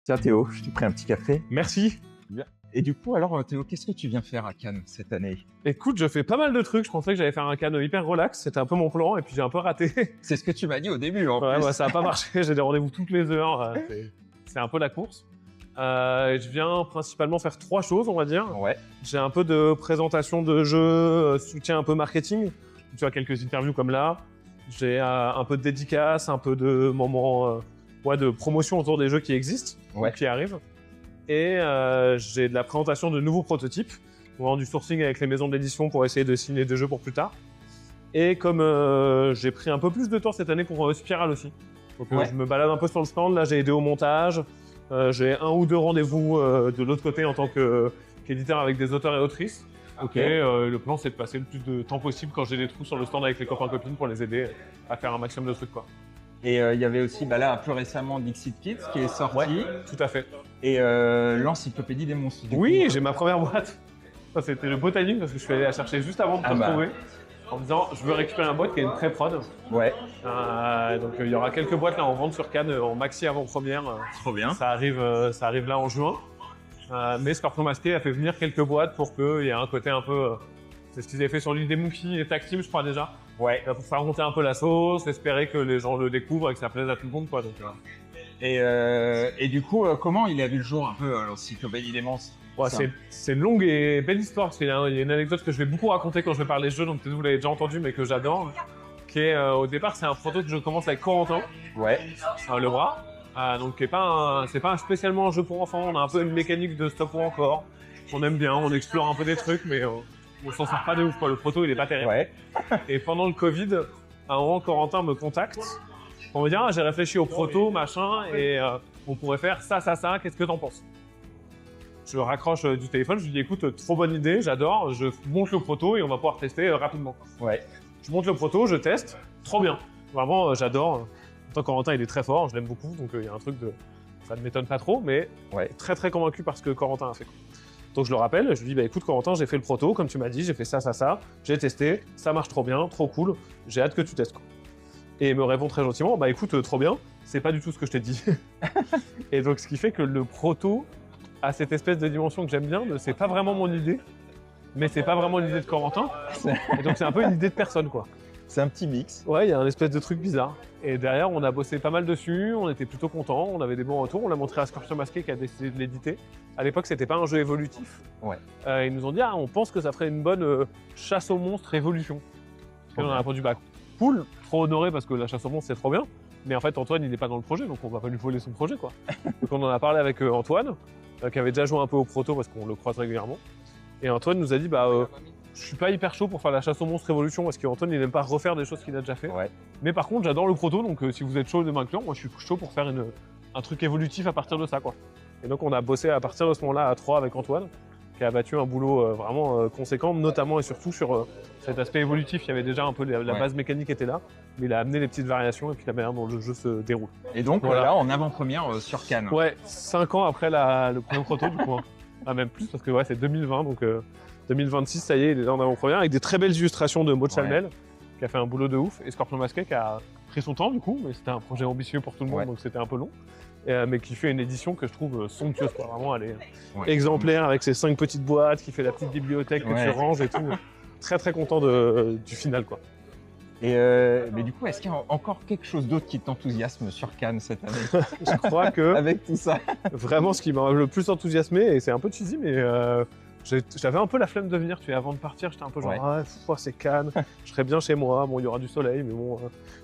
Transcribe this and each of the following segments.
Tiens Théo, je t'ai pris un petit café. Merci. Bien. Et du coup, alors Théo, qu'est-ce que tu viens faire à Cannes cette année? Écoute, je fais pas mal de trucs. Je pensais que j'allais faire un canot hyper relax. C'était un peu mon plan et puis j'ai un peu raté. C'est ce que tu m'as dit au début en Ouais, plus. bah, ça a pas marché. J'ai des rendez-vous toutes les heures. C'est un peu la course. Je viens principalement faire 3 choses, on va dire. Ouais. J'ai un peu de présentation de jeux, soutien un peu marketing. Tu vois, quelques interviews comme là. J'ai un peu de dédicace, un peu de moments de promotion autour des jeux qui existent, Ouais. qui arrivent. Et j'ai de la présentation de nouveaux prototypes, vraiment du sourcing avec les maisons d'édition pour essayer de signer des jeux pour plus tard. Et comme j'ai pris un peu plus de temps cette année pour Spiral aussi, donc je me balade un peu sur le stand, là j'ai aidé au montage, j'ai 1 ou 2 rendez-vous de l'autre côté en tant qu'éditeur avec des auteurs et autrices. Ok. Et le plan c'est de passer le plus de temps possible quand j'ai des trous sur le stand avec les copains-copines pour les aider à faire un maximum de trucs, quoi. Et il y avait aussi là plus récemment Dixit Kids qui est sorti. Ouais, tout à fait. Et l'encyclopédie des monstres. Oui, j'ai ma première boîte. Ça, c'était le beau timing parce que je suis allé la chercher juste avant de te retrouver en me disant je veux récupérer une boîte qui est une pré-prod. Ouais. Donc il y aura quelques boîtes là en vente sur Cannes en maxi avant-première. Trop bien. Ça arrive là en juin. Mais Scorpion Masqué a fait venir quelques boîtes pour qu'il y ait un côté un peu. C'est ce qu'ils avaient fait sur l'île des Moufis et Tag Team, je crois déjà. Ouais. Pour faire monter un peu la sauce, espérer que les gens le découvrent et que ça plaise à tout le monde, quoi. Donc, Et du coup, comment il a vu le jour un peu l'encyclopédie des monstres? c'est une longue et belle histoire, parce qu'il y a une anecdote que je vais beaucoup raconter quand je vais parler de jeux, donc peut-être vous l'avez déjà entendu, mais que j'adore, qui est, au départ, c'est un proto que je commence avec Corentin, Ouais. le bras, donc c'est pas spécialement un jeu pour enfants, on a un peu une mécanique de stop ou encore, on aime bien, on explore un peu des trucs, mais on s'en sort pas de ouf, quoi. Le proto il est pas terrible. Ouais. Et pendant le Covid, à un moment, Corentin me contacte pour me dire j'ai réfléchi au proto, machin, et on pourrait faire ça, qu'est-ce que t'en penses? Je raccroche du téléphone, je lui dis écoute, trop bonne idée, j'adore, je monte le proto et on va pouvoir tester rapidement. Ouais. Je monte le proto, je teste, trop bien. Vraiment, j'adore. Pourtant, Corentin, il est très fort, je l'aime beaucoup, donc il y a un truc de... Ça ne m'étonne pas trop, mais très très convaincu par ce que Corentin a fait. Donc je le rappelle, je lui dis bah écoute Corentin, j'ai fait le proto, comme tu m'as dit, j'ai fait ça, j'ai testé, ça marche trop bien, trop cool, j'ai hâte que tu testes, quoi. Et il me répond très gentiment, bah écoute, trop bien, c'est pas du tout ce que je t'ai dit. Et donc ce qui fait que le proto a cette espèce de dimension que j'aime bien, c'est pas vraiment mon idée, mais c'est pas vraiment l'idée de Corentin, et donc c'est un peu une idée de personne, quoi. C'est un petit mix. Ouais, il y a un espèce de truc bizarre. Et derrière, on a bossé pas mal dessus, on était plutôt contents, on avait des bons retours, on l'a montré à Scorpion Masqué qui a décidé de l'éditer. À l'époque, c'était pas un jeu évolutif. Ouais. Ils nous ont dit, on pense que ça ferait une bonne chasse aux monstres évolution. Et on a répondu, bah cool, trop honoré parce que la chasse aux monstres c'est trop bien. Mais en fait, Antoine, il n'est pas dans le projet, donc on va pas lui voler son projet, quoi. Donc on en a parlé avec Antoine, qui avait déjà joué un peu au proto parce qu'on le croise régulièrement. Et Antoine nous a dit, je suis pas hyper chaud pour faire la chasse aux monstres évolution parce qu'Antoine il n'aime pas refaire des choses qu'il a déjà fait. Ouais. Mais par contre j'adore le proto, donc si vous êtes chaud de m'inclure, moi je suis chaud pour faire un truc évolutif à partir de ça, quoi. Et donc on a bossé à partir de ce moment-là à 3 avec Antoine, qui a battu un boulot vraiment conséquent, notamment et surtout sur cet aspect évolutif. Il y avait déjà un peu la base mécanique était là, mais il a amené les petites variations et puis la manière dont le jeu se déroule. Et donc voilà, en avant-première sur Cannes. Ouais, 5 ans après le premier proto du coup. Même plus parce que c'est 2020, donc 2026, ça y est, il est là en avant-première, avec des très belles illustrations de Maud Chalmel, qui a fait un boulot de ouf, et Scorpion Masqué qui a pris son temps du coup, mais c'était un projet ambitieux pour tout le monde, donc c'était un peu long, mais qui fait une édition que je trouve somptueuse, quoi. Vraiment, elle est exemplaire, avec ses 5 petites boîtes, qui fait la petite bibliothèque que tu ranges et tout. Très très content du final, quoi. Et mais du coup, est-ce qu'il y a encore quelque chose d'autre qui t'enthousiasme sur Cannes cette année? Je crois que... Avec tout ça. Vraiment, ce qui m'a le plus enthousiasmé, et c'est un peu cheesy, mais... j'avais un peu la flemme de venir, avant de partir, j'étais un peu genre c'est Cannes, je serais bien chez moi, bon il y aura du soleil, mais bon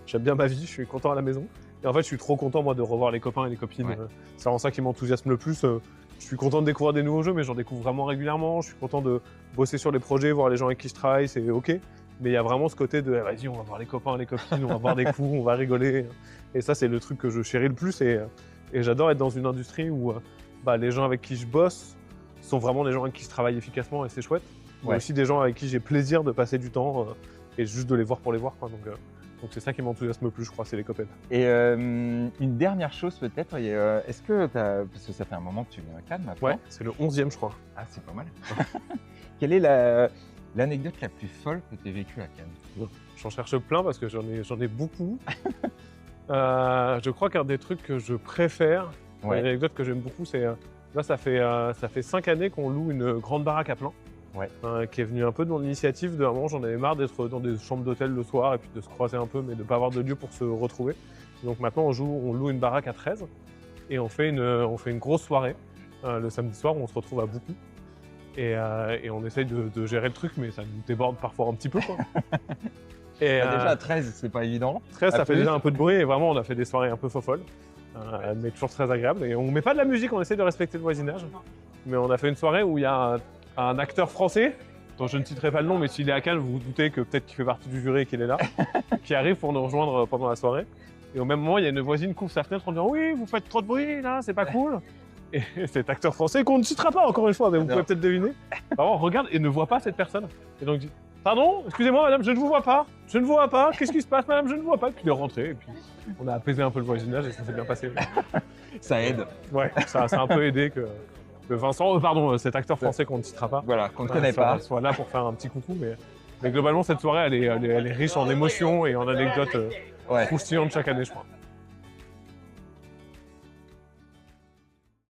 j'aime bien ma vie, je suis content à la maison. Et en fait je suis trop content moi de revoir les copains et les copines, c'est vraiment ça qui m'enthousiasme le plus. Je suis content de découvrir des nouveaux jeux, mais j'en découvre vraiment régulièrement, je suis content de bosser sur les projets, voir les gens avec qui je travaille, c'est ok. Mais il y a vraiment ce côté de vas-y on va voir les copains, les copines, on va boire des coups, on va rigoler. Et ça c'est le truc que je chéris le plus, et j'adore être dans une industrie où les gens avec qui je bosse sont vraiment des gens avec qui je travaille efficacement et c'est chouette. Mais aussi des gens avec qui j'ai plaisir de passer du temps et juste de les voir pour les voir, quoi. Donc c'est ça qui m'enthousiasme le plus, je crois, c'est les copains. Et une dernière chose peut-être, est-ce que parce que ça fait un moment que tu viens à Cannes maintenant. Ouais, c'est le 11e je crois. Ah c'est pas mal. Quelle est l'anecdote la plus folle que tu aies vécue à Cannes? J'en cherche plein parce que j'en ai beaucoup. Je crois qu'un des trucs que je préfère, Ouais. Une anecdote que j'aime beaucoup, c'est là, ça fait 5 années qu'on loue une grande baraque à plein, Ouais. qui est venue un peu de mon initiative. De un moment, j'en avais marre d'être dans des chambres d'hôtel le soir et puis de se croiser un peu, mais de ne pas avoir de lieu pour se retrouver. Donc maintenant, on loue une baraque à 13 et on fait une grosse soirée le samedi soir où on se retrouve à beaucoup. Et on essaye de gérer le truc, mais ça nous déborde parfois un petit peu, quoi. Et Déjà à 13, c'est pas évident. 13, à ça fait plus. déjà un peu de bruit et vraiment, on a fait des soirées un peu folles, mais toujours très agréables. Et on met pas de la musique, on essaie de respecter le voisinage. Mais on a fait une soirée où il y a un acteur français, dont je ne citerai pas le nom, mais s'il est à Cannes, vous vous doutez que peut-être qu'il fait partie du jury et qu'il est là, qui arrive pour nous rejoindre pendant la soirée. Et au même moment, il y a une voisine qui ouvre sa fenêtre en disant « Oui, vous faites trop de bruit, là, c'est pas cool !» Et cet acteur français, qu'on ne citera pas encore une fois, mais vous pouvez peut-être deviner, vraiment regarde et ne voit pas cette personne. Et donc dit « Pardon, excusez-moi madame, je ne vous vois pas, je ne vous vois pas, qu'est-ce qui se passe madame, je ne vous vois pas ?» Et puis il est rentré et puis on a apaisé un peu le voisinage et ça s'est bien passé. Ça aide. Ouais, ça a un peu aidé que Vincent, cet acteur français qu'on ne citera pas, Voilà, qu'on ne connaît pas. soit là pour faire un petit coucou. Mais globalement, cette soirée, elle est riche en émotions et en anecdotes Ouais. croustillantes chaque année, je crois.